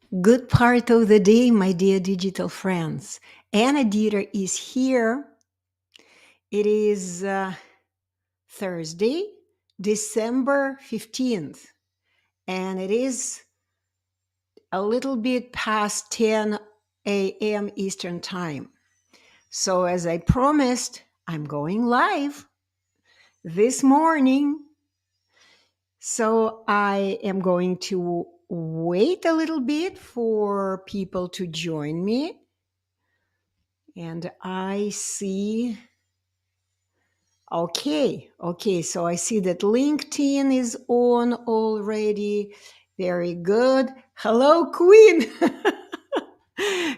Good part of the day, my dear digital friends. Anna Dieter is here. It is Thursday, December 15th, and it is a little bit past 10 a.m. Eastern Time. So, as I promised, I'm going live this morning. So, I am going to wait a little bit for people to join me. And I see, okay. So I see that LinkedIn is on already. Very good. Hello, Queen.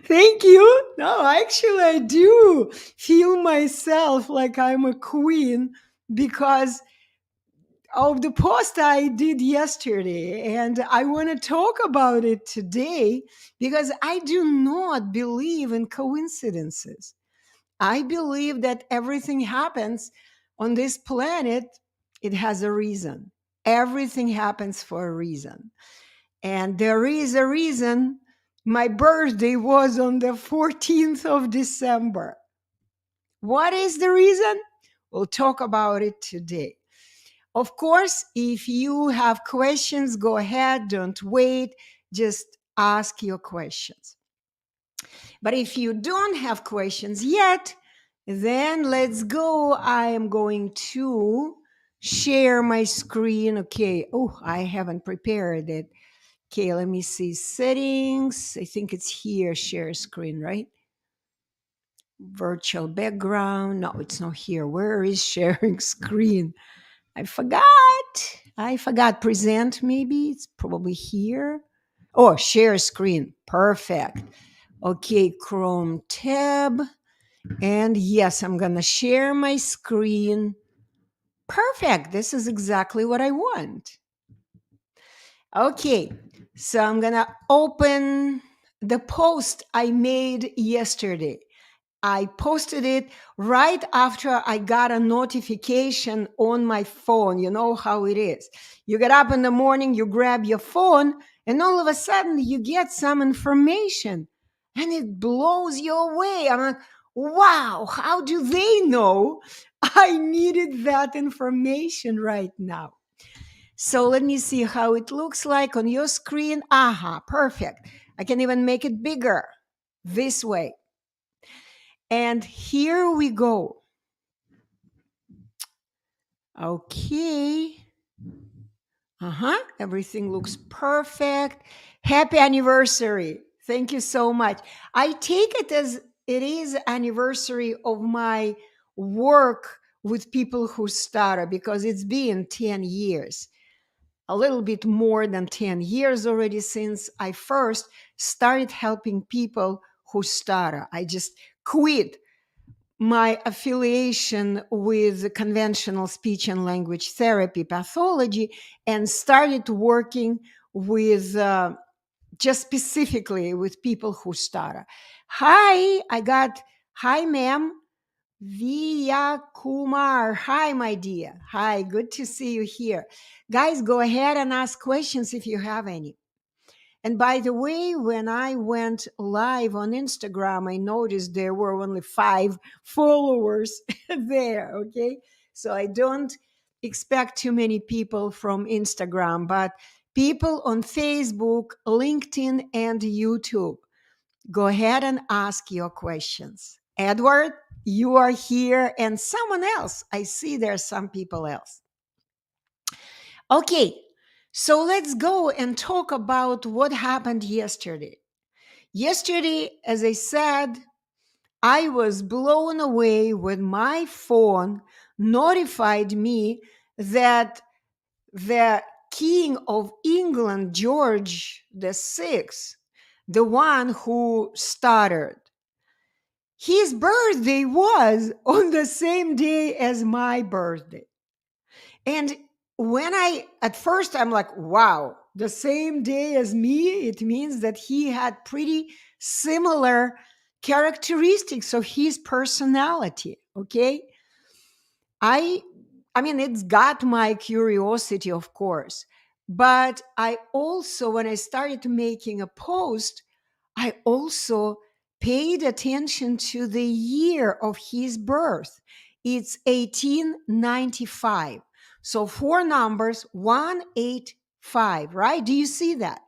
Thank you. No, actually, I do feel myself like I'm a queen because of the post I did yesterday. And I want to talk about it today because I do not believe in coincidences. I believe that everything happens on this planet, it has a reason. Everything happens for a reason. And there is a reason my birthday was on the 14th of December. What is the reason? We'll talk about it today. Of course, if you have questions, go ahead, don't wait, just ask your questions. But if you don't have questions yet, then let's go. I am going to share my screen. Okay. Oh, I haven't prepared it. Okay, let me see. Settings. I think it's here. Share screen, right? Virtual background. No, it's not here. Where is sharing screen? I forgot. I forgot. Present, maybe. It's probably here. Oh, share screen. Perfect. Okay, Chrome tab. And yes, I'm going to share my screen. Perfect. This is exactly what I want. Okay, so I'm going to open the post I made yesterday. I posted it right after I got a notification on my phone. You know how it is. You get up in the morning, you grab your phone, and all of a sudden you get some information and it blows you away. I'm like, wow, how do they know I needed that information right now? So let me see how it looks like on your screen. Aha, perfect. I can even make it bigger this way. And here we go. Okay. Everything looks perfect. Happy anniversary. Thank you so much. I take it as it is anniversary of my work with people who stutter because it's been 10 years. A little bit more than 10 years already since I first started helping people who stutter. I just quit my affiliation with conventional speech and language therapy pathology and started working with just specifically with people who stutter. Hi, ma'am. Via Kumar. Hi, my dear. Hi, good to see you here. Guys, go ahead and ask questions if you have any. And by the way, when I went live on Instagram, I noticed there were only 5 followers there. Okay. So I don't expect too many people from Instagram, but people on Facebook, LinkedIn, and YouTube, go ahead and ask your questions. Edward, you are here, and someone else. I see there's some people else. Okay, so let's go and talk about what happened yesterday. Yesterday, as I said, I was blown away when my phone notified me that the King of England, George VI, the one who stuttered, his birthday was on the same day as my birthday. And at first I'm like, wow, the same day as me, it means that he had pretty similar characteristics of his personality. Okay. I mean, it's got my curiosity, of course, But I also, when I started making a post, I also paid attention to the year of his birth. It's 1895. So four numbers, 185, right? Do you see that?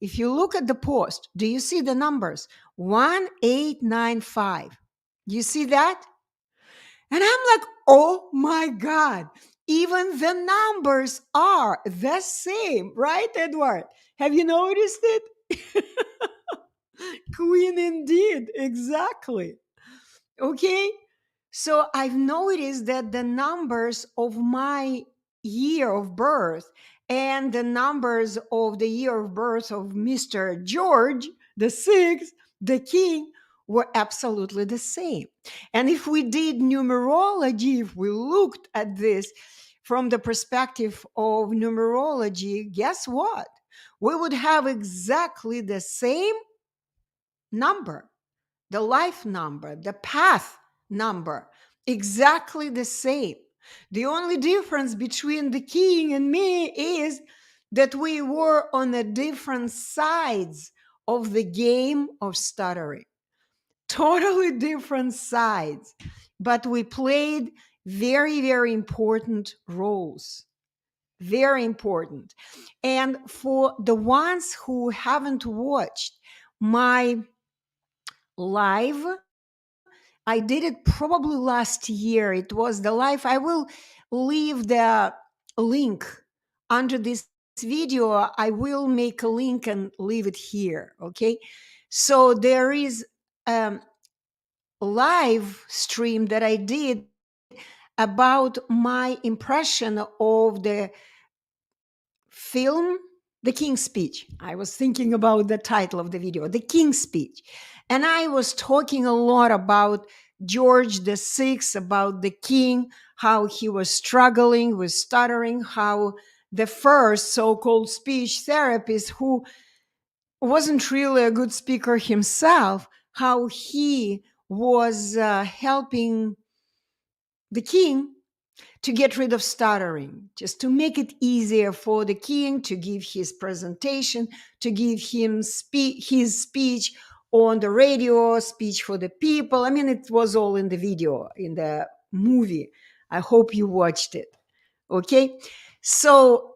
If you look at the post, do you see the numbers? 1895. You see that? And I'm like, oh my God, even the numbers are the same, right, Edward? Have you noticed it? Queen indeed, exactly. Okay. So I've noticed that the numbers of my year of birth and the numbers of the year of birth of Mr. George, the sixth, the king, were absolutely the same. And if we did numerology, if we looked at this from the perspective of numerology, guess what? We would have exactly the same number, the life number, the path number, exactly the same. The only difference between the king and me is that we were on the different sides of the game of stuttering. Totally different sides. But we played very, very important roles. Very important. And for the ones who haven't watched my live, I did it probably last year. It was the live. I will leave the link under this video. I will make a link and leave it here. Okay. So there is a live stream that I did about my impression of the film The King's Speech. I was thinking about the title of the video, The King's Speech. And I was talking a lot about George the Sixth, about the king, how he was struggling with stuttering, how the first so-called speech therapist, who wasn't really a good speaker himself, how he was helping the king to get rid of stuttering, just to make it easier for the king to give his presentation, to give him his speech on the radio, speech for the people. I mean, it was all in the video, in the movie. I hope you watched it. Okay. So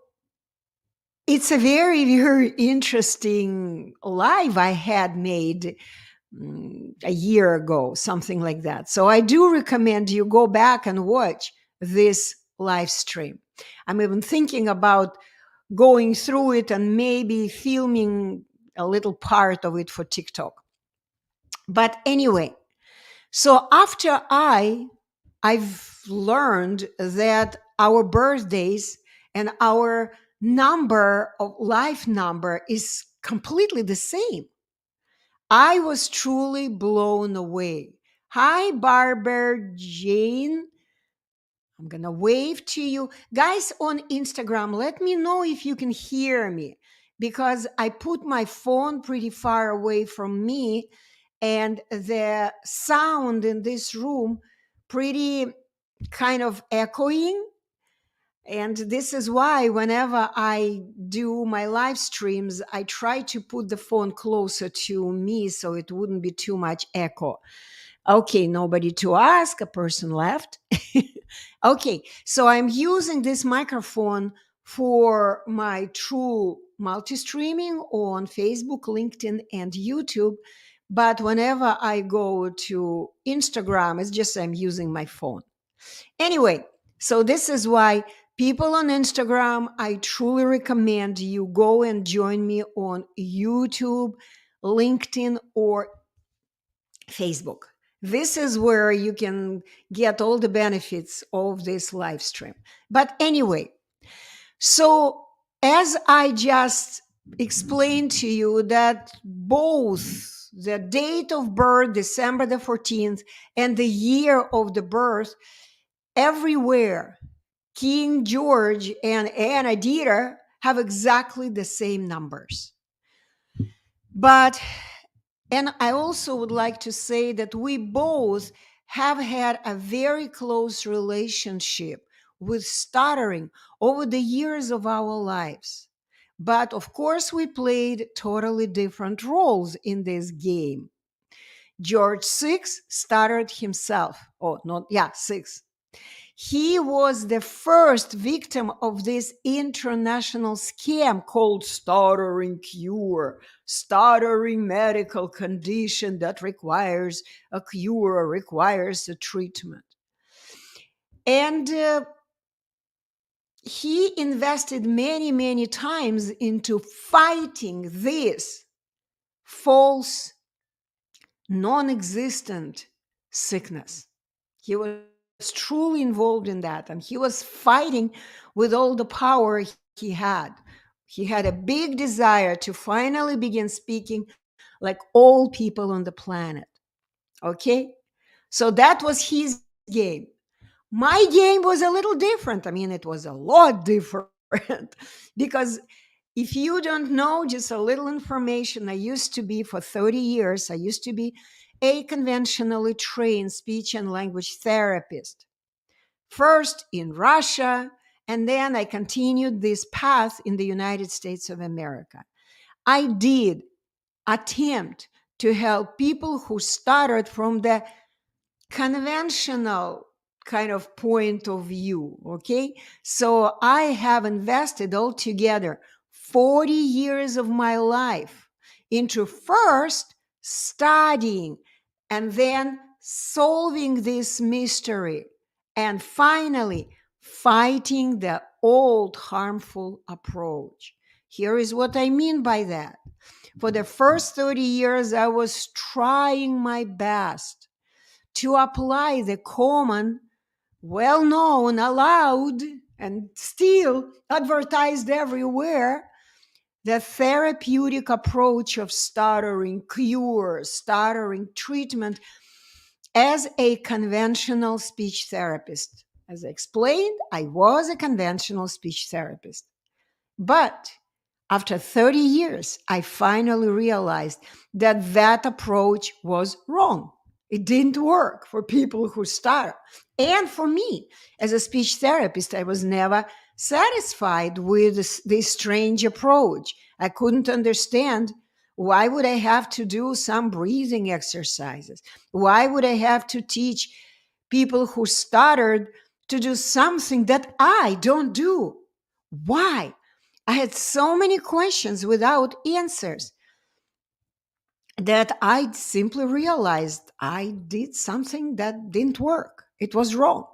it's a very, very interesting live I had made a year ago, something like that. So I do recommend you go back and watch this live stream. I'm even thinking about going through it and maybe filming a little part of it for TikTok. But anyway, so after I've learned that our birthdays and our number of life number is completely the same. I was truly blown away. Hi, Barber Jane. I'm going to wave to you. Guys on Instagram, let me know if you can hear me, because I put my phone pretty far away from me and the sound in this room pretty kind of echoing. And this is why whenever I do my live streams, I try to put the phone closer to me so it wouldn't be too much echo. Okay, nobody to ask, a person left. Okay, so I'm using this microphone for my true multi-streaming on Facebook, LinkedIn, and YouTube. But whenever I go to Instagram, it's just I'm using my phone. Anyway, so this is why people on Instagram, I truly recommend you go and join me on YouTube, LinkedIn, or Facebook. This is where you can get all the benefits of this live stream. But anyway, so as I just explained to you that both the date of birth, December the 14th, and the year of the birth, everywhere, King George and Anna Dieter have exactly the same numbers. But, and I also would like to say that we both have had a very close relationship with stuttering over the years of our lives. But of course, we played totally different roles in this game. George Six started himself. Oh, not, yeah, Six. He was the first victim of this international scam called stuttering cure, stuttering medical condition that requires a cure or requires a treatment. And he invested many, many times into fighting this false, non existent sickness. He was truly involved in that, and he was fighting with all the power he had. He had a big desire to finally begin speaking like all people on the planet. Okay? So that was his game. My game was a little different. I mean, it was a lot different because if you don't know, just a little information, I used to be for 30 years, I used to be a conventionally trained speech and language therapist. First in Russia, and then I continued this path in the United States of America. I did attempt to help people who started from the conventional kind of point of view. Okay. So I have invested altogether 40 years of my life into first studying and then solving this mystery and finally fighting the old harmful approach. Here is what I mean by that. For the first 30 years, I was trying my best to apply the common, well known, allowed, and still advertised everywhere, the therapeutic approach of stuttering cure, stuttering treatment as a conventional speech therapist. As I explained, I was a conventional speech therapist. But after 30 years, I finally realized that that approach was wrong. It didn't work for people who stutter. And for me, as a speech therapist, I was never satisfied with this strange approach. I couldn't understand why would I have to do some breathing exercises? Why would I have to teach people who stuttered to do something that I don't do? Why? I had so many questions without answers that I simply realized I did something that didn't work. It was wrong.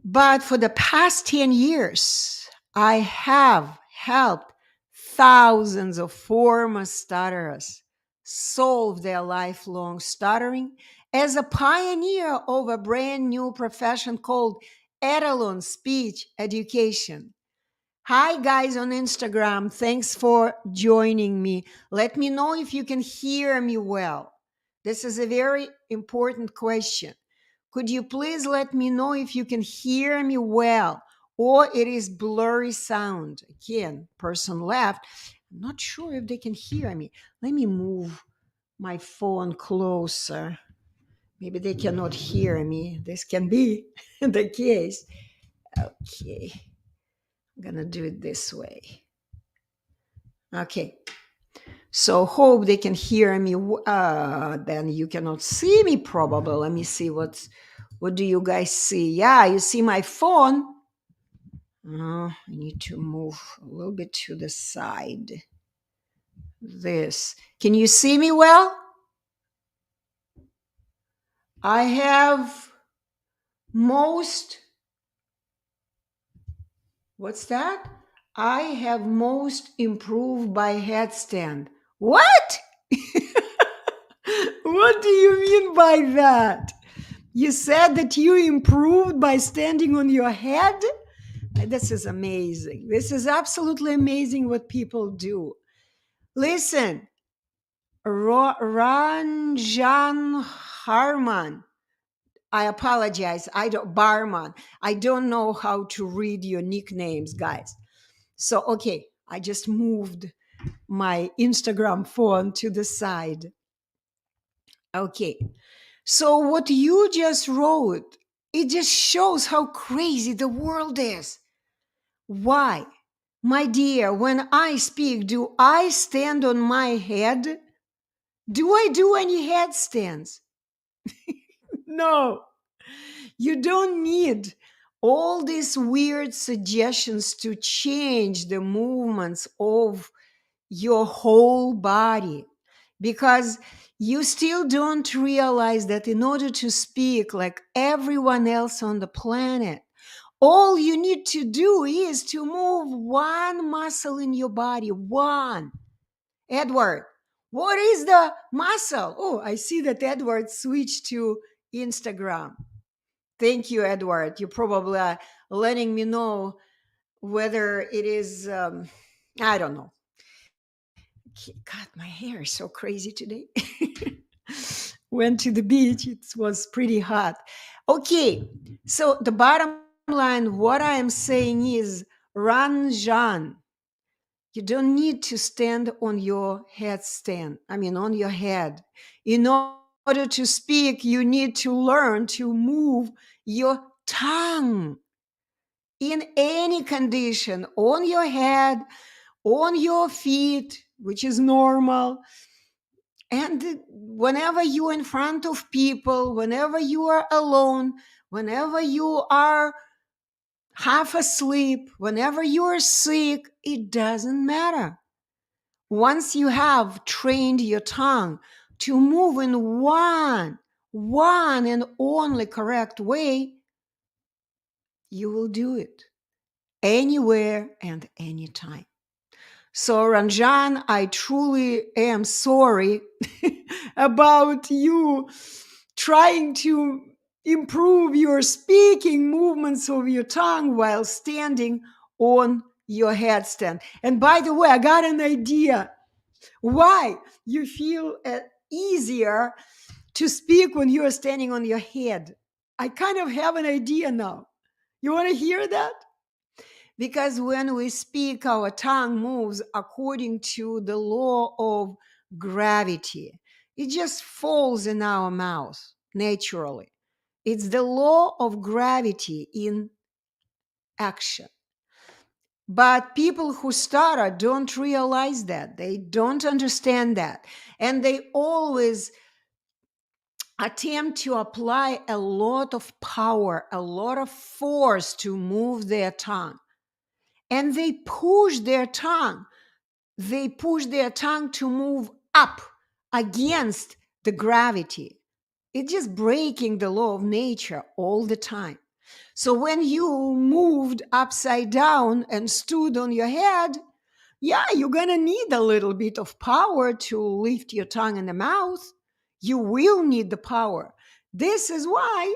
But for the past 10 years, I have helped thousands of former stutterers solve their lifelong stuttering as a pioneer of a brand new profession called Etalon Speech Education. Hi, guys on Instagram. Thanks for joining me. Let me know if you can hear me well. This is a very important question. Could you please let me know if you can hear me well or it is blurry sound? Again, person left. I'm not sure if they can hear me. Let me move my phone closer. Maybe they cannot hear me. This can be the case. Okay. I'm going to do it this way. Okay. So hope they can hear me. Then you cannot see me probably. Let me see what do you guys see? Yeah, you see my phone. I need to move a little bit to the side. This. Can you see me well? I have most. What's that? I have most improved by headstand. What? What do you mean by that? You said that you improved by standing on your head? This is amazing. This is absolutely amazing what people do. Listen, Ranjan Harman. I apologize. Barman. I don't know how to read your nicknames, guys. So, okay, I just moved my Instagram phone to the side. Okay. So what you just wrote, it just shows how crazy the world is. Why? My dear, when I speak, do I stand on my head? Do I do any headstands? No. You don't need all these weird suggestions to change the movements of your whole body, because you still don't realize that in order to speak like everyone else on the planet, all you need to do is to move one muscle in your body. One. Edward, what is the muscle? Oh, I see that Edward switched to Instagram. Thank you, Edward. You probably are letting me know whether it is, I don't know. God, my hair is so crazy today. Went to the beach. It was pretty hot. Okay, so the bottom line, what I am saying is Ranjan. You don't need to stand on your headstand. I mean, on your head. In order to speak, you need to learn to move your tongue in any condition, on your head, on your feet, which is normal. And whenever you're in front of people, whenever you are alone, whenever you are half asleep, whenever you are sick, it doesn't matter. Once you have trained your tongue to move in one and only correct way, you will do it anywhere and anytime. So, Ranjan, I truly am sorry about you trying to improve your speaking movements of your tongue while standing on your headstand. And by the way, I got an idea why you feel easier to speak when you are standing on your head. I kind of have an idea now. You want to hear that? Because when we speak, our tongue moves according to the law of gravity. It just falls in our mouth naturally. It's the law of gravity in action. But people who stutter don't realize that. They don't understand that. And they always attempt to apply a lot of power, a lot of force to move their tongue. And they push their tongue. They push their tongue to move up against the gravity. It's just breaking the law of nature all the time. So when you moved upside down and stood on your head, yeah, you're going to need a little bit of power to lift your tongue in the mouth. You will need the power. This is why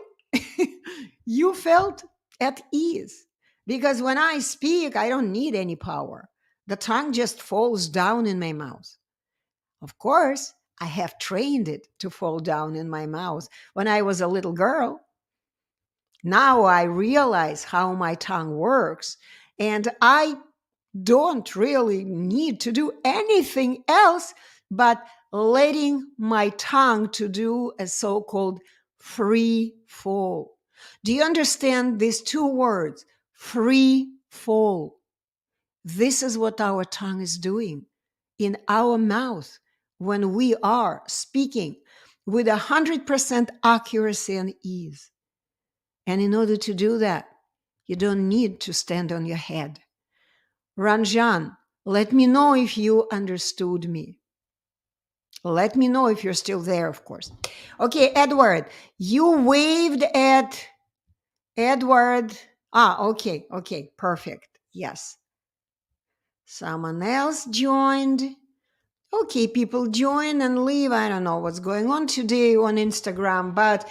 you felt at ease. Because when I speak, I don't need any power. The tongue just falls down in my mouth. Of course, I have trained it to fall down in my mouth when I was a little girl. Now I realize how my tongue works, and I don't really need to do anything else but letting my tongue to do a so-called free fall. Do you understand these two words? Free fall. This is what our tongue is doing in our mouth when we are speaking with 100% accuracy and ease. And in order to do that, you don't need to stand on your head. Ranjan, let me know if you understood me. Let me know if you're still there, of course. Okay, Edward, you waved at Edward. Okay, perfect. Yes. Someone else joined. Okay, people join and leave. I don't know what's going on today on Instagram, but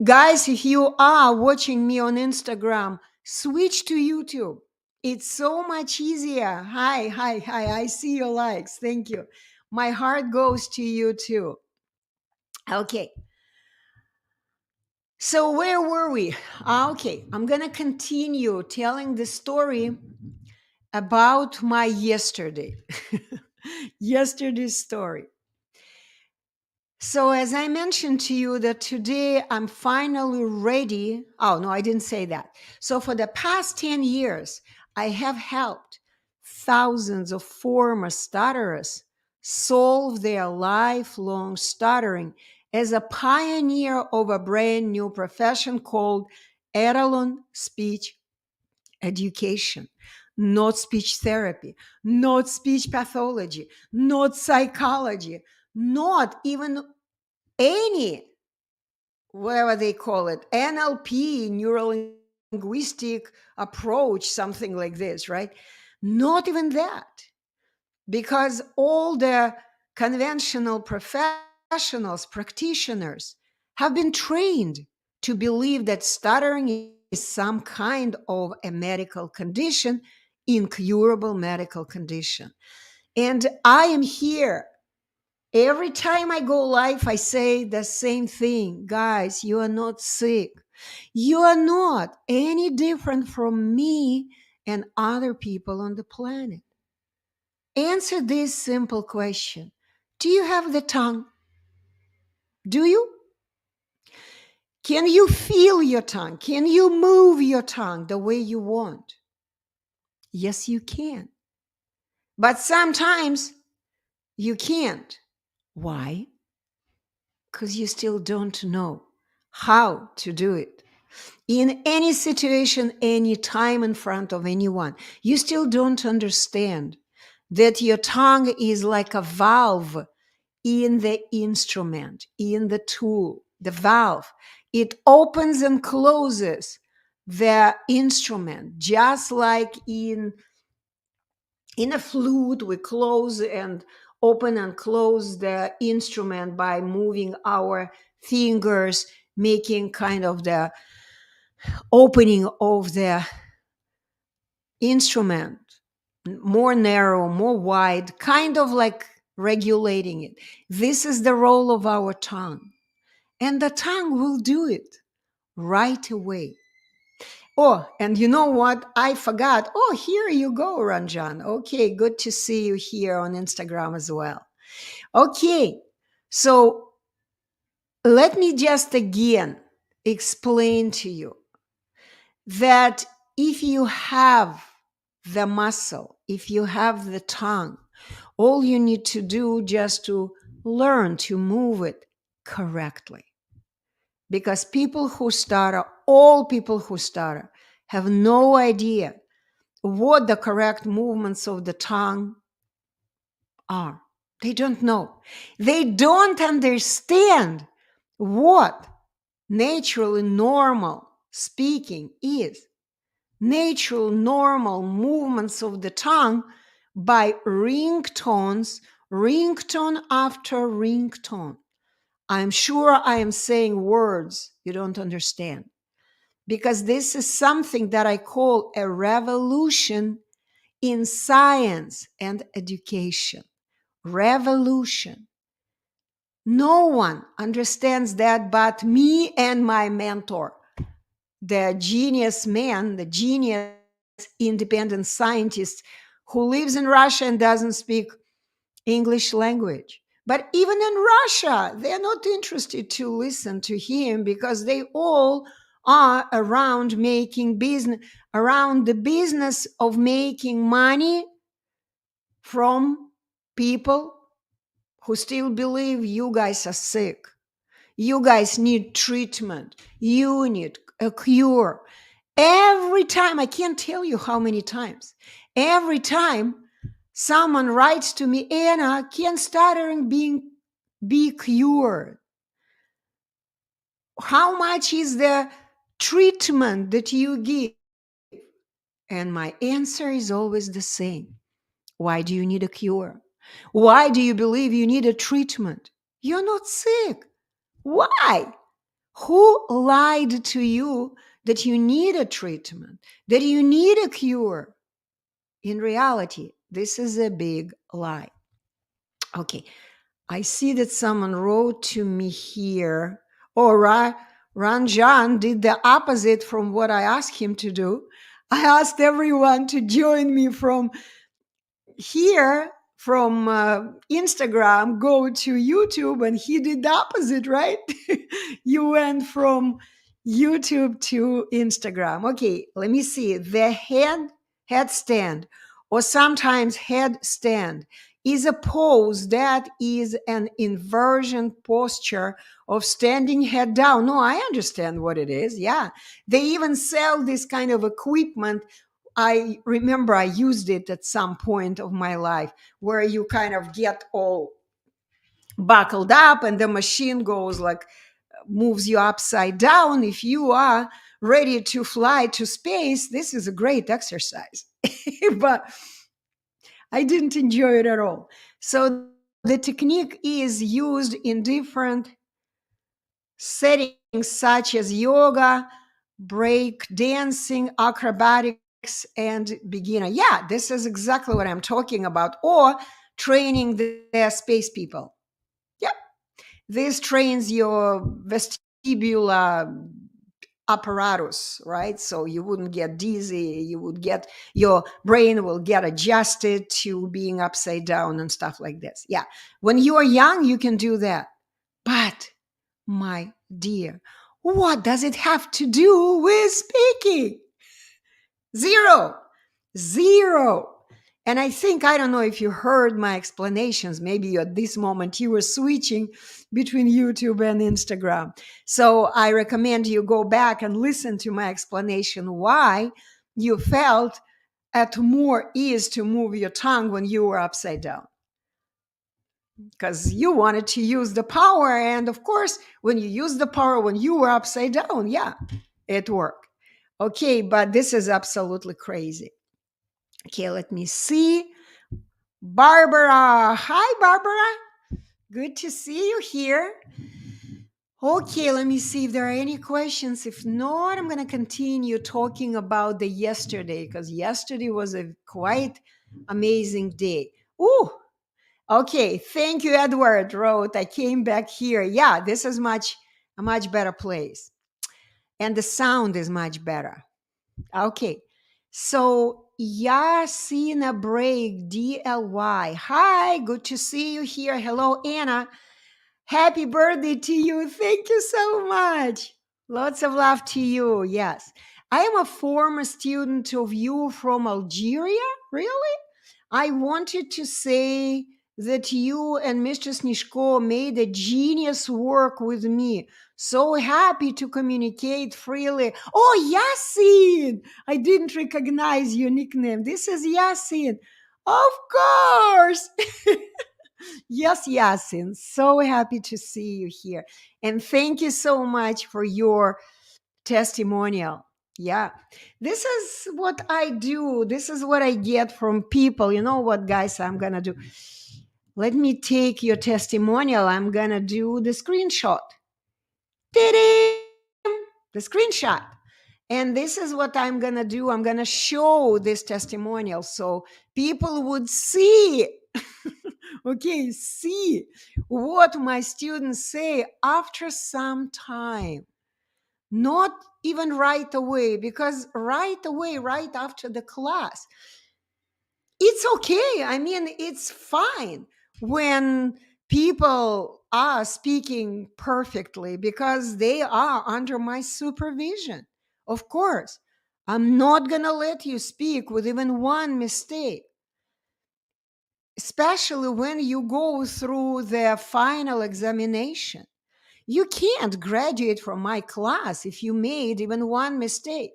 guys, if you are watching me on Instagram, switch to YouTube. It's so much easier. Hi. I see your likes. Thank you. My heart goes to you too. Okay. So where were we? Okay, I'm going to continue telling the story about my yesterday. Yesterday's story. So as I mentioned to you that today I'm finally ready. Oh, no, I didn't say that. So for the past 10 years, I have helped thousands of former stutterers solve their lifelong stuttering as a pioneer of a brand new profession called Etalon Speech Education. Not speech therapy, not speech pathology, not psychology, not even any, whatever they call it, NLP, neuro linguistic approach, something like this, right? Not even that, because all the conventional professionals, practitioners, have been trained to believe that stuttering is some kind of a medical condition, incurable medical condition. And I am here. Every time I go live, I say the same thing. Guys, you are not sick. You are not any different from me and other people on the planet. Answer this simple question. Do you have the tongue? Do you? Can you feel your tongue? Can you move your tongue the way you want? Yes, you can. But sometimes you can't. Why? Because you still don't know how to do it. In any situation, any time in front of anyone, you still don't understand that your tongue is like a valve in the instrument, in the tool, the valve. It opens and closes the instrument, just like in a flute, we close and open and close the instrument by moving our fingers, making kind of the opening of the instrument more narrow, more wide, kind of like regulating it. This is the role of our tongue. And the tongue will do it right away. Oh, and you know what? I forgot. Oh, here you go, Ranjan. Okay, good to see you here on Instagram as well. Okay, so let me just again explain to you that if you have the muscle, if you have the tongue, all you need to do just to learn to move it correctly. Because people who stutter, all people who stutter, have no idea what the correct movements of the tongue are. They don't know. They don't understand what naturally normal speaking is. Natural, normal movements of the tongue by ringtones, ringtone after ringtone. I'm sure I am saying words you don't understand, because this is something that I call a revolution in science and education. Revolution. No one understands that but me and my mentor, the genius man, the genius independent scientist who lives in Russia and doesn't speak English language. But even in Russia, they're not interested to listen to him because they all are around making business, around the business of making money from people who still believe you guys are sick. You guys need treatment. You need a cure. Every time, I can't tell you how many times, every time someone writes to me, Anna, can stuttering be cured? How much is the treatment that you give? And my answer is always the same. Why do you need a cure? Why do you believe you need a treatment? You're not sick. Why? Who lied to you that you need a treatment, that you need a cure? In reality, this is a big lie. Okay, I see that someone wrote to me here. Oh, Ranjan did the opposite from what I asked him to do. I asked everyone to join me from here, from Instagram, go to YouTube, and he did the opposite, right? You went from YouTube to Instagram. Okay, let me see. The headstand or sometimes headstand, is a pose that is an inversion posture of standing head down. No, I understand what it is. Yeah. They even sell this kind of equipment. I remember I used it at some point of my life, where you kind of get all buckled up and the machine goes like, moves you upside down. If you are ready to fly to space, this is a great exercise. But I didn't enjoy it at all. So the technique is used in different settings such as yoga, break dancing, acrobatics, and beginner. Yeah, this is exactly what I'm talking about. Or training the space people. Yep. This trains your vestibular apparatus, right? So you wouldn't get dizzy. You would get, your brain will get adjusted to being upside down and stuff like this. Yeah. When you are young, you can do that. But my dear, what does it have to do with speaking? Zero. Zero. And I think, I don't know if you heard my explanations. Maybe at this moment you were switching between YouTube and Instagram. So I recommend you go back and listen to my explanation why you felt at more ease to move your tongue when you were upside down. Because you wanted to use the power. And of course, when you use the power when you were upside down, yeah, it worked. Okay, but this is absolutely crazy. Okay, let me see. Barbara. Hi, Barbara. Good to see you here. Okay, let me see if there are any questions. If not, I'm going to continue talking about the yesterday, because yesterday was a quite amazing day. Ooh, okay. Thank you, Edward wrote. I came back here. Yeah, this is a much better place. And the sound is much better. Okay. So Yasina Break DLY. Hi, good to see you here. Hello, Anna. Happy birthday to you. Thank you so much. Lots of love to you. Yes. I am a former student of you from Algeria. Really? I wanted to say that you and Mr. Snishko made a genius work with me. So happy to communicate freely. Oh, Yasin! I didn't recognize your nickname. This is Yasin. Of course. Yes, Yasin. So happy to see you here. And thank you so much for your testimonial. Yeah. This is what I do. This is what I get from people. You know what, guys, I'm going to do? Let me take your testimonial. I'm going to do the screenshot. Ta-da! The screenshot. And this is what I'm going to do. I'm going to show this testimonial so people would see, okay, see what my students say after some time. Not even right away, because right away, right after the class, it's okay. I mean, it's fine when people are speaking perfectly because they are under my supervision. Of course, I'm not going to let you speak with even one mistake, especially when you go through the final examination. You can't graduate from my class if you made even one mistake.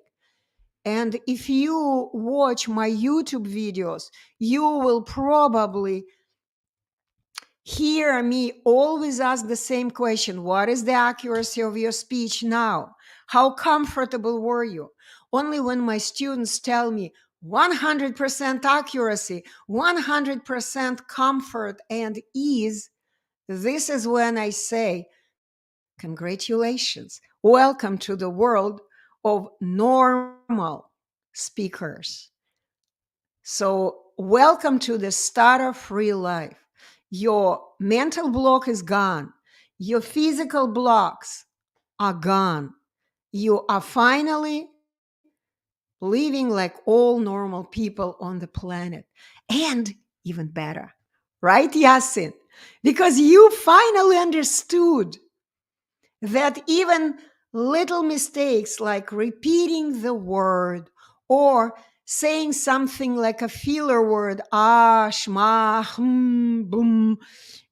And if you watch my YouTube videos, you will probably hear me always ask the same question. What is the accuracy of your speech now? How comfortable were you? Only when my students tell me 100% accuracy, 100% comfort and ease, this is when I say, congratulations. Welcome to the world of normal speakers. So, welcome to the Stutter-Free life. Your mental block is gone. Your physical blocks are gone. You are finally living like all normal people on the planet. And even better, right, Yasin? Because you finally understood that even little mistakes like repeating the word or saying something like a filler word, ah, shma, boom,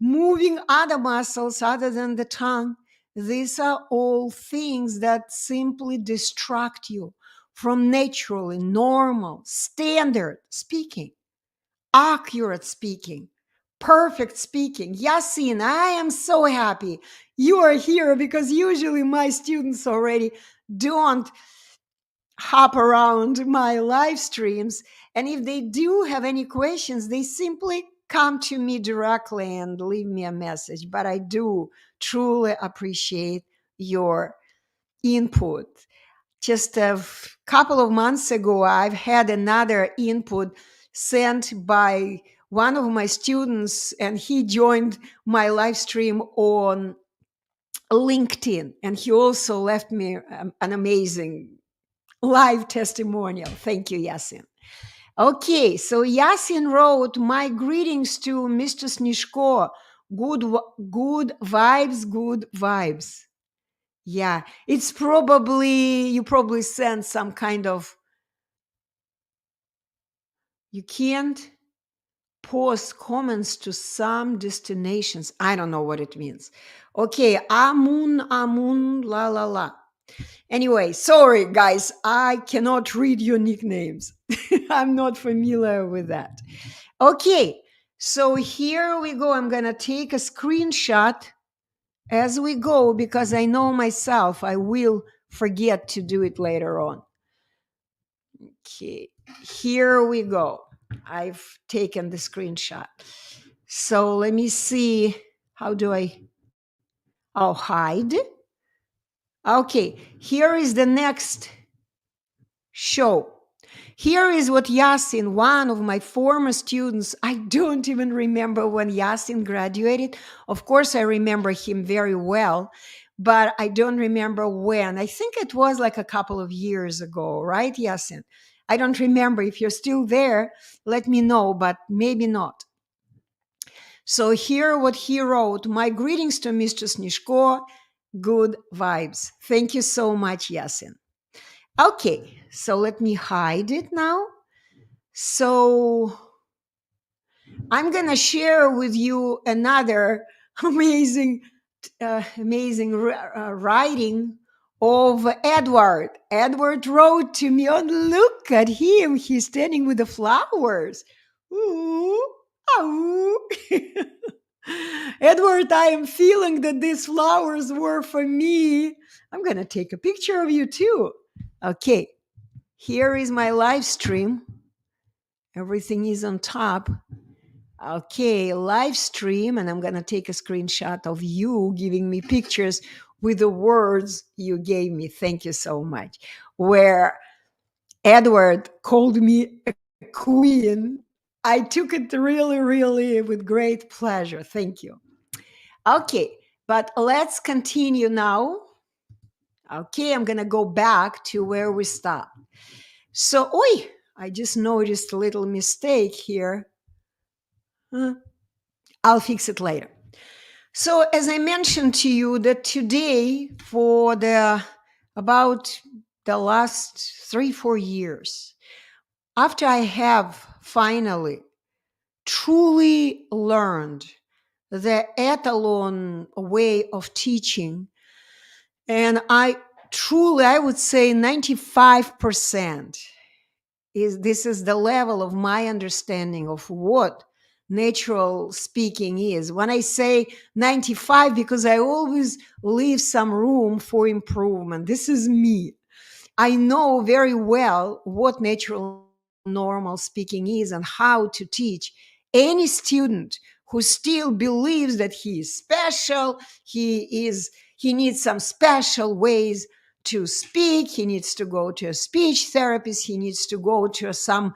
moving other muscles other than the tongue. These are all things that simply distract you from naturally normal, standard speaking, accurate speaking, perfect speaking. Yasin, I am so happy you are here because usually my students already don't hop around my live streams. And if they do have any questions, they simply come to me directly and leave me a message. But I do truly appreciate your input. Just a couple of months ago, I've had another input sent by one of my students, and he joined my live stream on LinkedIn. And he also left me an amazing live testimonial. Thank you, Yasin. Okay, so Yasin wrote, "My greetings to Mr. Snishko. Good vibes, good vibes." Yeah, it's probably, you probably sent some kind of, you can't post comments to some destinations. I don't know what it means. Okay, Amun, la la la. Anyway, sorry guys, I cannot read your nicknames. I'm not familiar with that. Okay, so here we go. I'm gonna take a screenshot as we go because I know myself I will forget to do it later on. Okay, here we go. I've taken the screenshot. So let me see. How do I? I'll hide. Okay, here is the next show. Here is what Yasin, one of my former students, I don't even remember when Yasin graduated. Of course, I remember him very well, but I don't remember when. I think it was like a couple of years ago, right, Yasin? I don't remember. If you're still there, let me know, but maybe not. So here what he wrote, "My greetings to Mr. Snishko, good vibes." Thank you so much, Yasin. Okay, so let me hide it now. So I'm going to share with you another amazing, writing of Edward. Edward wrote to me, and look at him. He's standing with the flowers. Ooh, ooh. Edward, I am feeling that these flowers were for me. I'm going to take a picture of you too. Okay, here is my live stream. Everything is on top. Okay, live stream, and I'm going to take a screenshot of you giving me pictures with the words you gave me. Thank you so much. Where Edward called me a queen. I took it really, really with great pleasure. Thank you. Okay, but let's continue now. Okay, I'm going to go back to where we stopped. So, I just noticed a little mistake here. I'll fix it later. So, as I mentioned to you, that today, for about the last 3-4 years, after I have finally truly learned the etalon way of teaching, and I would say 95% this is the level of my understanding of what natural speaking is. When I say 95, because I always leave some room for improvement. This is me. I know very well what natural normal speaking is and how to teach any student who still believes that he is special, he needs some special ways to speak, he needs to go to a speech therapist, he needs to go to some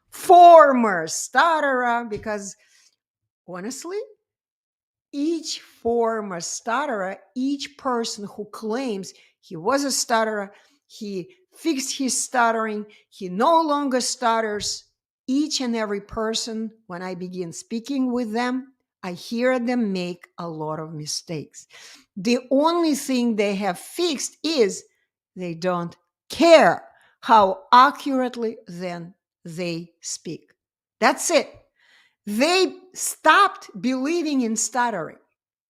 former stutterer, because honestly, each former stutterer, each person who claims he was a stutterer, he fixed his stuttering, he no longer stutters, each and every person, when I begin speaking with them, I hear them make a lot of mistakes. The only thing they have fixed is they don't care how accurately then they speak. That's it. They stopped believing in stuttering.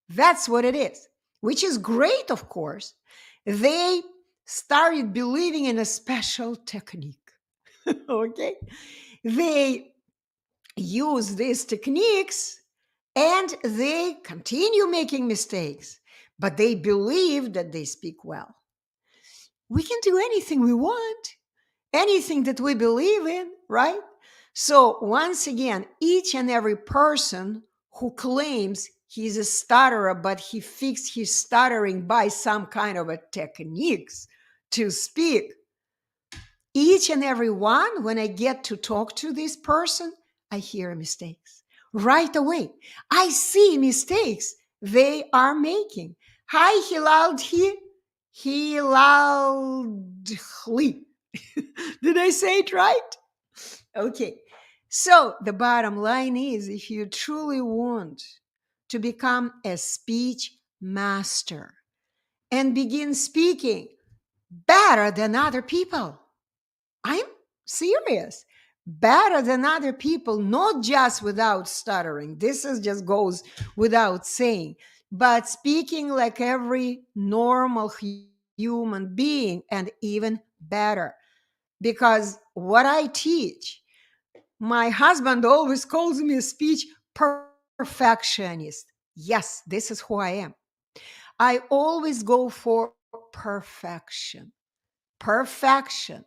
That's what it is, which is great, of course. They started believing in a special technique. Okay? They use these techniques and they continue making mistakes, but they believe that they speak well. We can do anything we want, anything that we believe in, right? So, once again, each and every person who claims he's a stutterer, but he fixed his stuttering by some kind of a techniques to speak, each and every one, when I get to talk to this person, I hear mistakes right away. I see mistakes they are making. Hi, Hilaldi. Hilaldi. Did I say it right? Okay. So the bottom line is, if you truly want to become a speech master and begin speaking better than other people, I'm serious. Better than other people, not just without stuttering. This is just goes without saying, but speaking like every normal human being and even better. Because what I teach, my husband always calls me a speech perfectionist. Yes, this is who I am. I always go for perfection. Perfection.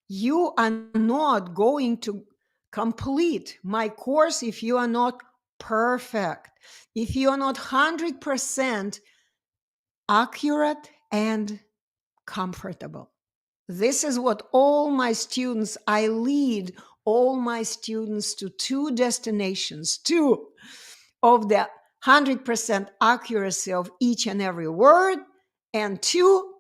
You are not going to complete my course if you are not perfect, if you are not 100% accurate and comfortable. This is what all my students, I lead all my students to two destinations, two of the 100% accuracy of each and every word, and two,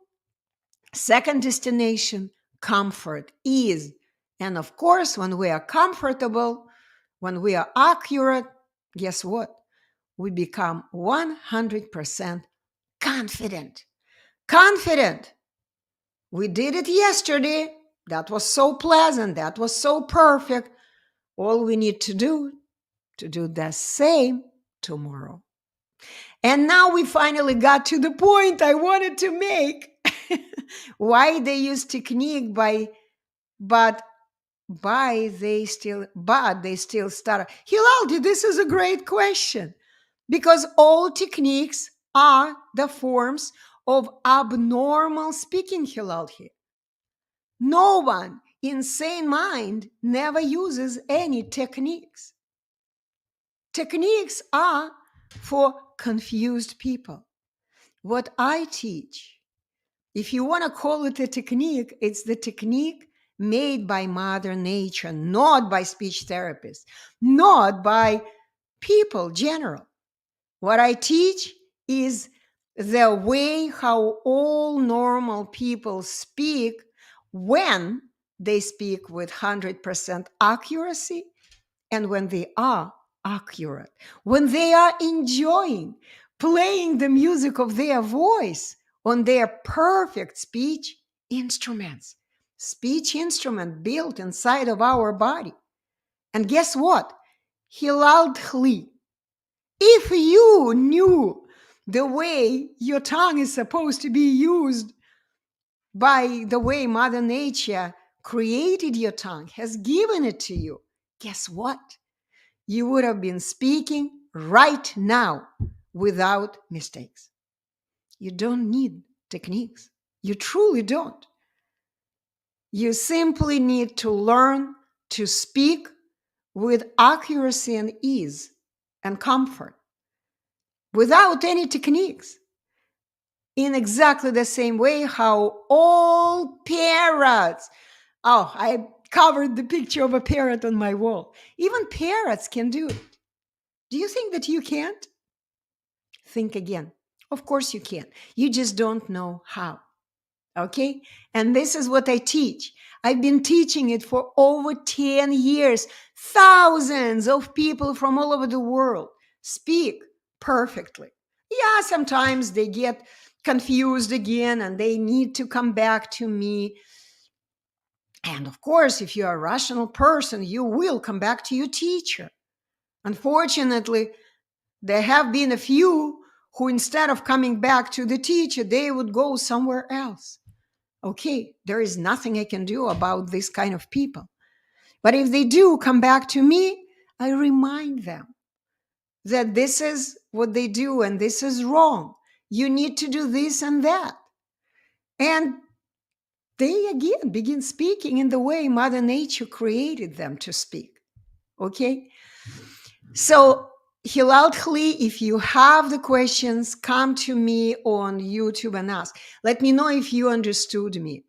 second destination, comfort, ease. And of course, when we are comfortable, when we are accurate, guess what? We become 100% confident. Confident. We did it yesterday. That was so pleasant. That was so perfect. All we need to do the same tomorrow. And now we finally got to the point I wanted to make. Why they use technique but they still stutter. Hilaldi, this is a great question. Because all techniques are the forms of abnormal speaking, Hilaldi. No one in sane mind never uses any techniques. Techniques are for confused people. What I teach, if you want to call it a technique, it's the technique made by Mother Nature, not by speech therapists, not by people general. What I teach is the way how all normal people speak when they speak with 100% accuracy and when they are accurate, when they are enjoying playing the music of their voice on their perfect speech instruments, speech instrument built inside of our body. And guess what? Hilaldi. If you knew the way your tongue is supposed to be used by the way Mother Nature created your tongue, has given it to you, guess what? You would have been speaking right now without mistakes. You don't need techniques. You truly don't. You simply need to learn to speak with accuracy and ease and comfort without any techniques. In exactly the same way how all parrots, oh, I covered the picture of a parrot on my wall. Even parrots can do it. Do you think that you can't? Think again. Of course you can. You just don't know how. Okay? And this is what I teach. I've been teaching it for over 10 years. Thousands of people from all over the world speak perfectly. Yeah, sometimes they get confused again and they need to come back to me. And of course, if you're a rational person, you will come back to your teacher. Unfortunately, there have been a few who, instead of coming back to the teacher, they would go somewhere else. Okay, there is nothing I can do about this kind of people. But if they do come back to me, I remind them that this is what they do and this is wrong. You need to do this and that. And they again begin speaking in the way Mother Nature created them to speak. Okay? So, Hilal Khli, if you have the questions, come to me on YouTube and ask. Let me know if you understood me.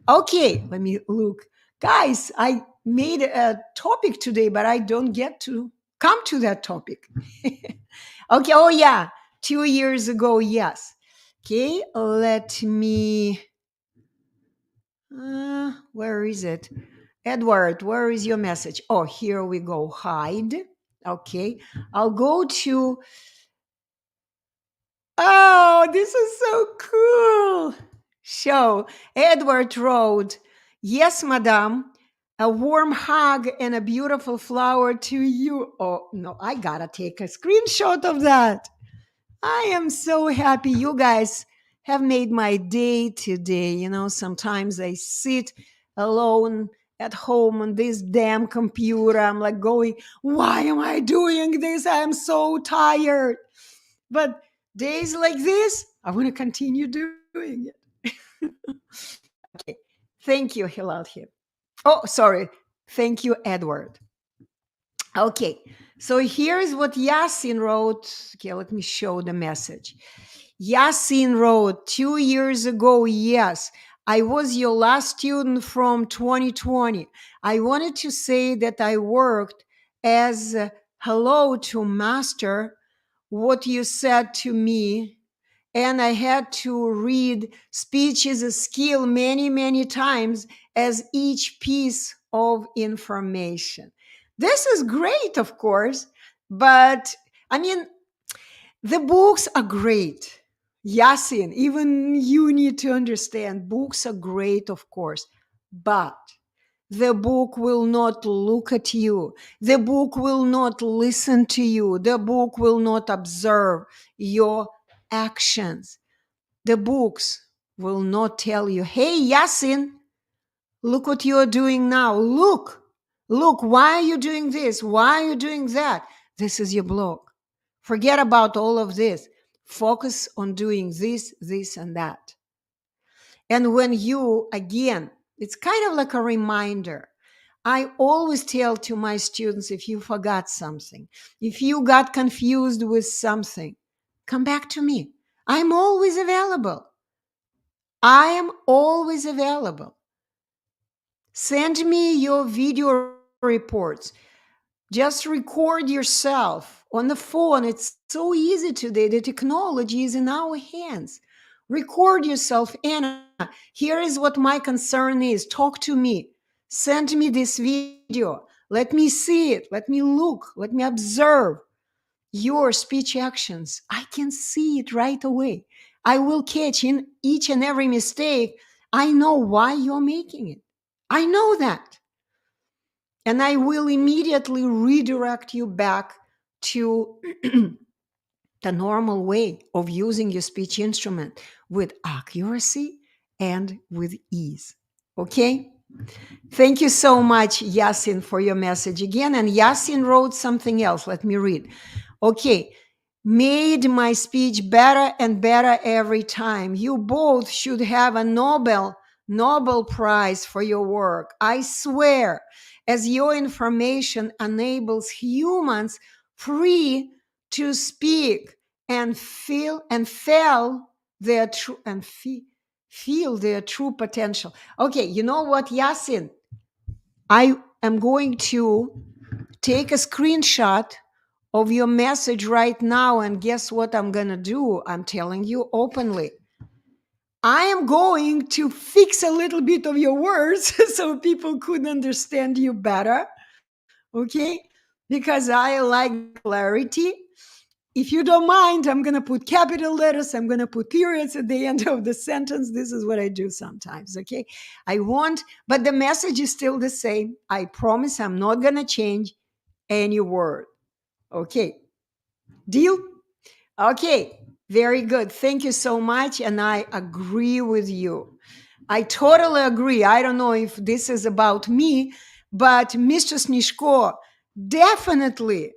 Okay, let me look. Guys, I made a topic today, but I don't get to come to that topic. Okay, oh yeah, 2 years ago, yes. Okay, let me. Where is it? Edward, where is your message? Oh, here we go. Hide. Okay, I'll go to. Oh, this is so cool. So, Edward wrote, "Yes, madame, a warm hug and a beautiful flower to you." Oh, no, I gotta take a screenshot of that. I am so happy you guys have made my day today. You know, sometimes I sit alone at home on this damn computer. I'm like going, why am I doing this? I'm so tired. But days like this, I want to continue doing it. Okay. Thank you, Hilal here. Oh, sorry. Thank you, Edward. Okay. So here's what Yasin wrote. Okay, let me show the message. Yasin wrote 2 years ago, yes, I was your last student from 2020. I wanted to say that I worked as hello to master what you said to me, and I had to read speech is a skill many, many times as each piece of information. This is great, of course, but I mean, the books are great. Yasin, even you need to understand books are great, of course, but the book will not look at you. The book will not listen to you. The book will not observe your actions. The books will not tell you, hey, Yasin, look what you're doing now. Look, why are you doing this? Why are you doing that? This is your block. Forget about all of this. Focus on doing this, and that. And when you, again, it's kind of like a reminder. I always tell to my students, if you forgot something, if you got confused with something, come back to me. I'm always available. I am always available. Send me your video reports. Just record yourself on the phone. It's so easy today. The technology is in our hands. Record yourself. Anna, here is what my concern is. Talk to me. Send me this video. Let me see it. Let me look. Let me observe your speech actions. I can see it right away. I will catch in each and every mistake. I know why you're making it. I know that. And I will immediately redirect you back to the normal way of using your speech instrument with accuracy and with ease. Okay? Thank you so much, Yasin, for your message again. And Yasin wrote something else. Let me read. Okay. Made my speech better and better every time. You both should have a Nobel Prize for your work. I swear, as your information enables humans free to speak and feel their true and feel their true potential. Okay, you know what, Yasin? I am going to take a screenshot of your message right now, and guess what I'm going to do? I'm telling you openly. I am going to fix a little bit of your words so people could understand you better. Okay? Because I like clarity. if you don't mind, I'm going to put capital letters. I'm going to put periods at the end of the sentence. This is what I do sometimes. Okay. I want, but the message is still the same. I promise I'm not going to change any word. Okay. Deal? Okay. Very good. Thank you so much. And I agree with you. I totally agree. I don't know if this is about me, but Mr. Snishko definitely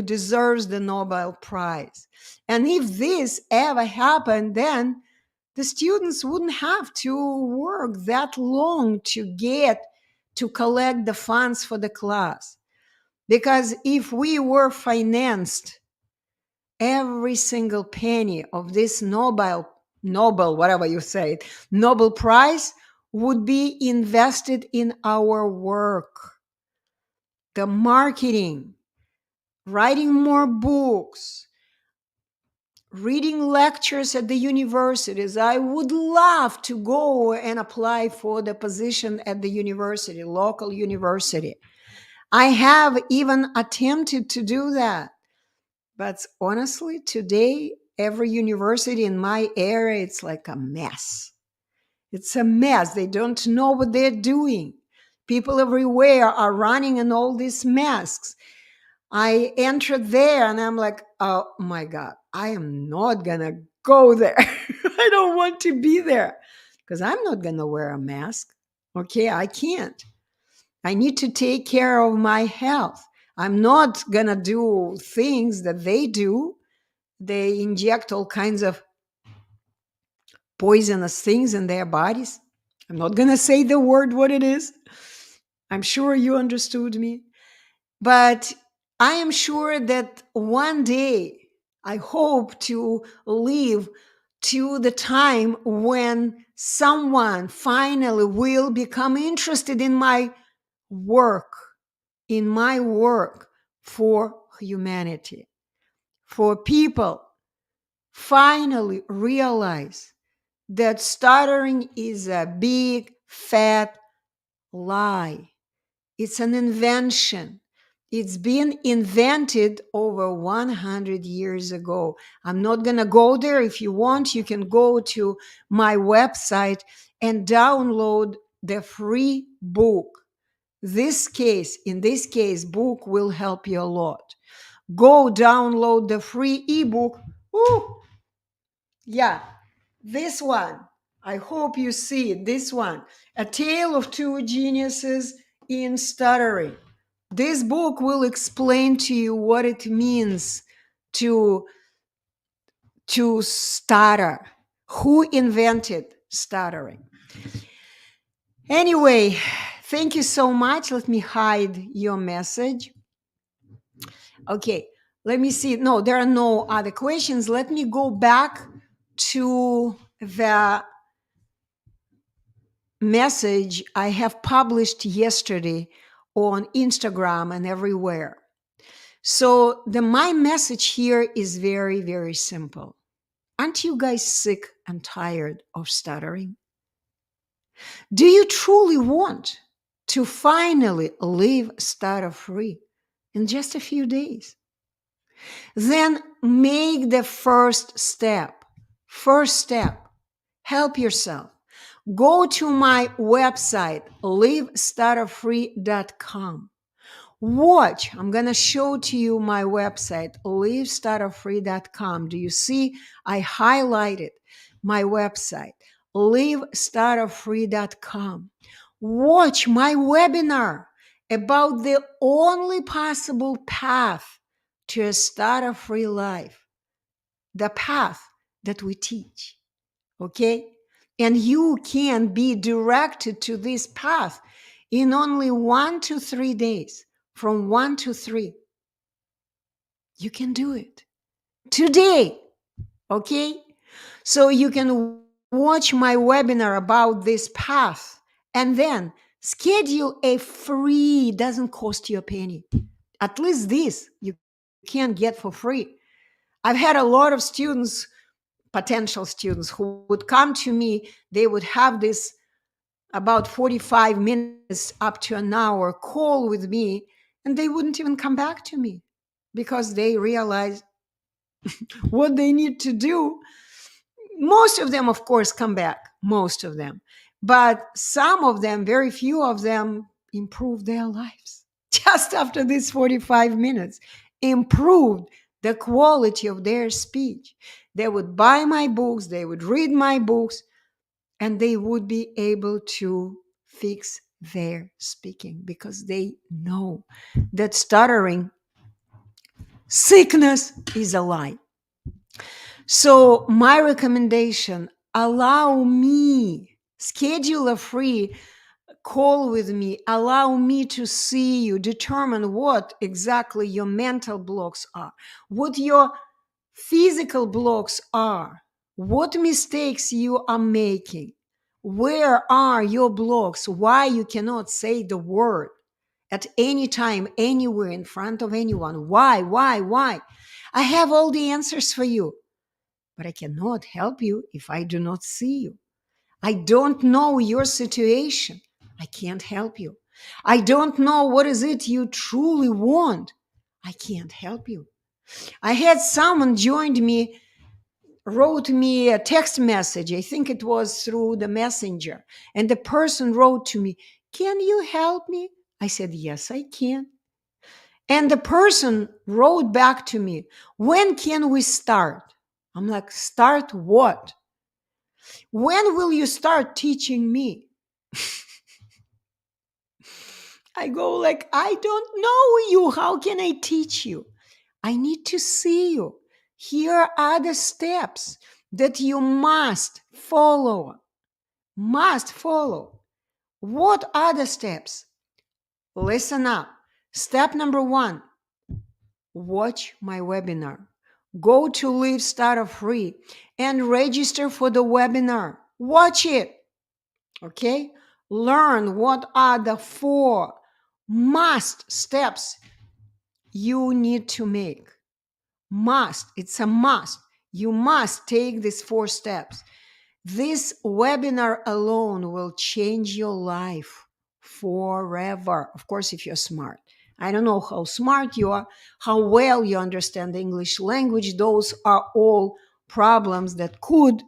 deserves the Nobel Prize. And if this ever happened, then the students wouldn't have to work that long to collect the funds for the class. Because if we were financed every single penny of this Nobel, whatever you say it, Nobel Prize would be invested in our work, the marketing, writing more books, reading lectures at the universities. I would love to go and apply for the position at the university, local university. I have even attempted to do that. But honestly, today, every university in my area, it's like a mess. It's a mess. They don't know what they're doing. People everywhere are running in all these masks. I entered there and I'm like, oh my God, I am not going to go there. I don't want to be there because I'm not going to wear a mask. Okay, I can't. I need to take care of my health. I'm not going to do things that they do. They inject all kinds of poisonous things in their bodies. I'm not going to say the word what it is. I'm sure you understood me. But I am sure that one day I hope to live to the time when someone finally will become interested work, in my work for humanity, for people finally realize that stuttering is a big fat lie. It's an invention. It's been invented over 100 years ago. I'm not going to go there. If you want, you can go to my website and download the free book. In this case, book will help you a lot. Go download the free ebook. Ooh, yeah, this one. I hope you see it. This one, A Tale of Two Geniuses in Stuttering. This book will explain to you what it means to stutter, who invented stuttering. Anyway, thank you so much. Let me hide your message. Okay, let me see. No, there are no other questions. Let me go back to the message I have published yesterday on Instagram and everywhere. So my message here is very, very simple. Aren't you guys sick and tired of stuttering? Do you truly want to finally live stutter-free in just a few days? Then make the first step. First step. Help yourself. Go to my website, livestutterfree.com. Watch. I'm going to show to you my website, livestutterfree.com. Do you see? I highlighted my website, livestutterfree.com. Watch my webinar about the only possible path to a stutter-free life, the path that we teach. Okay? And you can be directed to this path in only 1 to 3 days, from 1 to 3. You can do it today. Okay? So you can watch my webinar about this path and then schedule a free, doesn't cost you a penny. At least this you can get for free. I've had a lot of students, potential students, who would come to me. They would have this about 45 minutes up to an hour call with me, and they wouldn't even come back to me. because they realize what they need to do. Most of them, of course, come back, most of them. But some of them, very few of them, improve their lives just after these 45 minutes, improved the quality of their speech. They would buy my books, they would read my books, and they would be able to fix their speaking because they know that stuttering sickness is a lie. So, my recommendation, allow me, schedule a free call with me, allow me to see you, determine what exactly your mental blocks are, what your physical blocks are, what mistakes you are making, where are your blocks, why you cannot say the word at any time, anywhere, in front of anyone. Why? I have all the answers for you, but I cannot help you if I do not see you. I don't know your situation. I can't help you. I don't know what is it you truly want. I can't help you. I had someone joined me, wrote me a text message. I think it was through the messenger. And the person wrote to me, "Can you help me?" I said, "Yes, I can." And the person wrote back to me, "When can we start?" I'm like, "Start what? When will you start teaching me?" I go like, "I don't know you. How can I teach you? I need to see you. Here are the steps that you must follow. Must follow. What are the steps? Listen up. Step number 1, watch my webinar. Go to Live Stutter-Free and register for the webinar. Watch it. Okay? Learn what are the 4 must steps you need to make. Must. It's a must. You must take these 4 steps. This webinar alone will change your life forever. Of course, if you're smart. I don't know how smart you are, how well you understand the English language. Those are all problems that could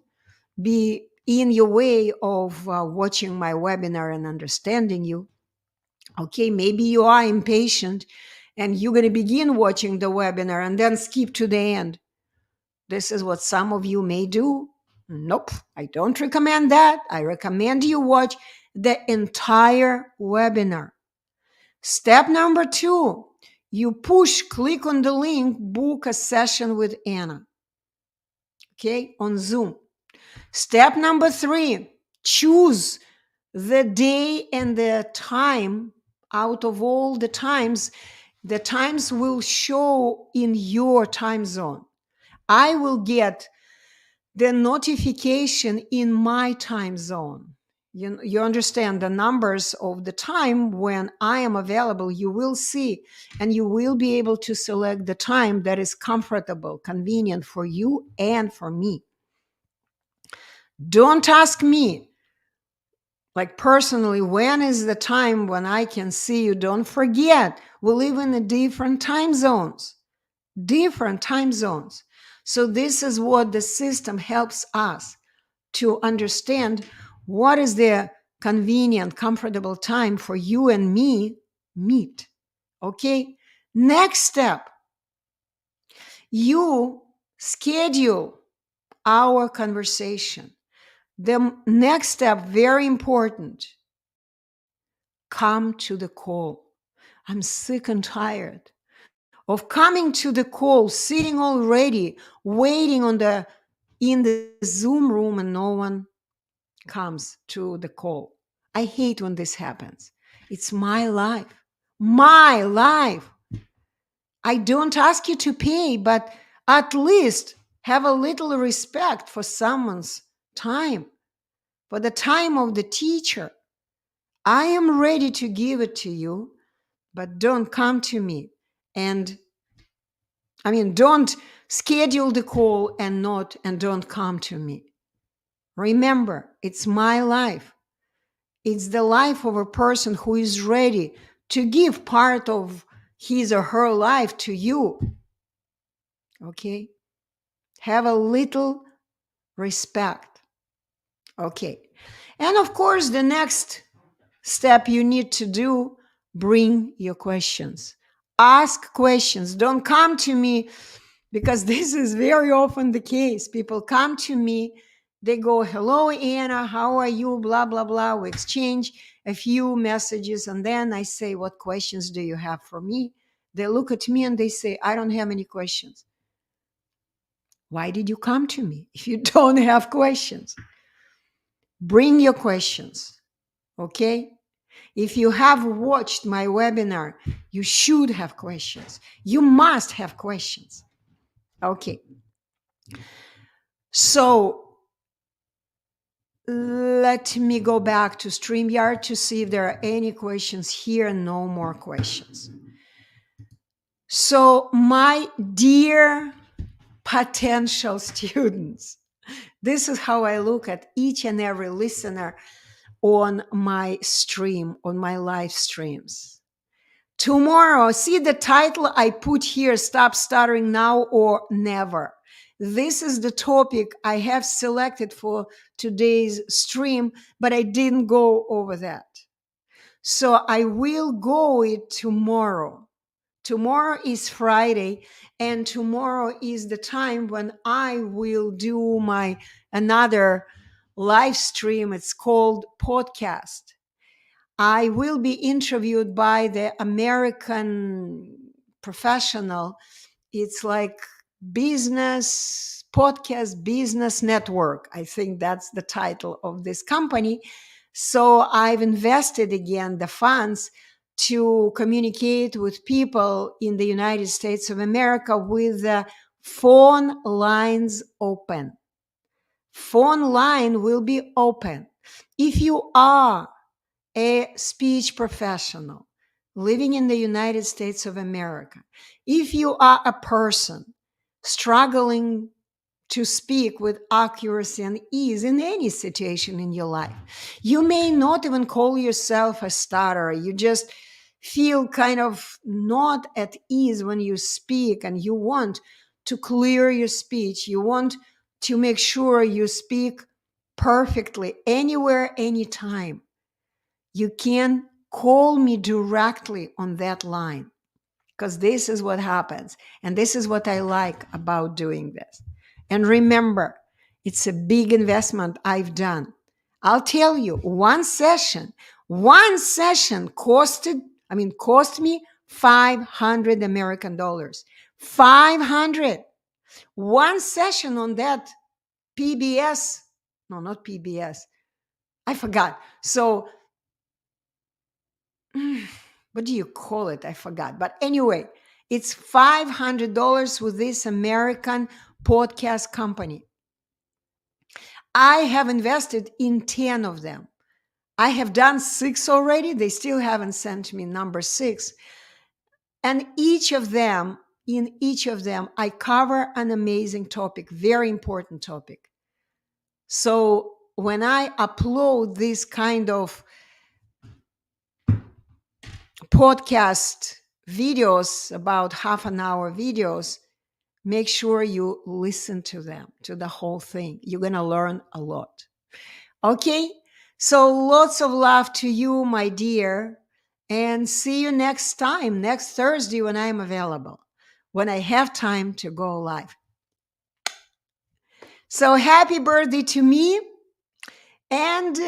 be in your way of watching my webinar and understanding you. Okay, maybe you are impatient and you're going to begin watching the webinar and then skip to the end. This is what some of you may do. Nope, I don't recommend that. I recommend you watch the entire webinar. Step number 2, you click on the link, book a session with Anna. Okay, on Zoom. Step number 3, choose the day and the time out of all the times will show in your time zone. I will get the notification in my time zone. You understand the numbers of the time when I am available, you will see, and you will be able to select the time that is comfortable, convenient for you and for me. Don't ask me, like personally, when is the time when I can see you? Don't forget, we live in a different time zones. So this is what the system helps us to understand, what is the convenient, comfortable time for you and me meet. Okay? Next step, you schedule our conversation. The next step, very important, come to the call. I'm sick and tired of coming to the call, sitting already, waiting in the Zoom room and no one comes to the call. I hate when this happens. It's my life. My life. I don't ask you to pay, but at least have a little respect for someone's time, for the time of the teacher. I am ready to give it to you, but don't come to me and don't schedule the call and don't come to me. Remember, it's my life. It's the life of a person who is ready to give part of his or her life to you. Okay? Have a little respect. Okay. And of course, the next step you need to do, bring your questions. Ask questions. Don't come to me, because this is very often the case. People come to me, they go, hello, Anna, how are you? Blah, blah, blah. We exchange a few messages. And then I say, what questions do you have for me? They look at me and they say, I don't have any questions. Why did you come to me if you don't have questions? Bring your questions, okay? If you have watched my webinar, you should have questions. You must have questions. Okay. So let me go back to StreamYard to see if there are any questions here. No more questions. So my dear potential students, this is how I look at each and every listener on my stream, on my live streams. Tomorrow, see the title I put here, Stop Stuttering Now or Never. This is the topic I have selected for today's stream, but I didn't go over that. So I will go it tomorrow. Tomorrow is Friday, and tomorrow is the time when I will do my another live stream. It's called podcast. I will be interviewed by the American professional. It's like business podcast business network. I think that's the title of this company. So I've invested again the funds to communicate with people in the United States of America with the phone lines open. Phone line will be open. If you are a speech professional living in the United States of America, if you are a person struggling to speak with accuracy and ease in any situation in your life, you may not even call yourself a stutterer. You just feel kind of not at ease when you speak, and you want to clear your speech. You want to make sure you speak perfectly anywhere, anytime. You can call me directly on that line, because this is what happens. And this is what I like about doing this. And remember, it's a big investment I've done. I'll tell you, one session cost me 500 American dollars. 500. One session on that PBS. No, not PBS. I forgot. So what do you call it? I forgot. But anyway, it's $500 with this American podcast company. I have invested in 10 of them. I have done 6 already. They still haven't sent me number 6. And in each of them, I cover an amazing topic, very important topic. So when I upload this kind of podcast videos, about half an hour videos, make sure you listen to them, to the whole thing. You're going to learn a lot. Okay? So lots of love to you, my dear. And see you next time, next Thursday when I'm available, when I have time to go live. So happy birthday to me, and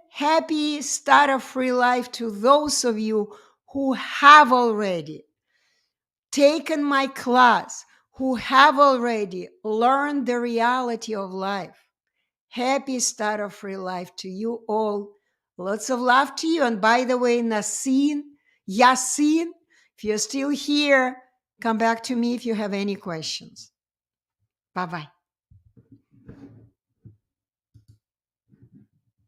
happy Stutter-Free life to those of you who have already taken my class, who have already learned the reality of life. Happy Stutter-Free life to you all. Lots of love to you. And by the way, Yasin, if you're still here, come back to me if you have any questions. Bye-bye.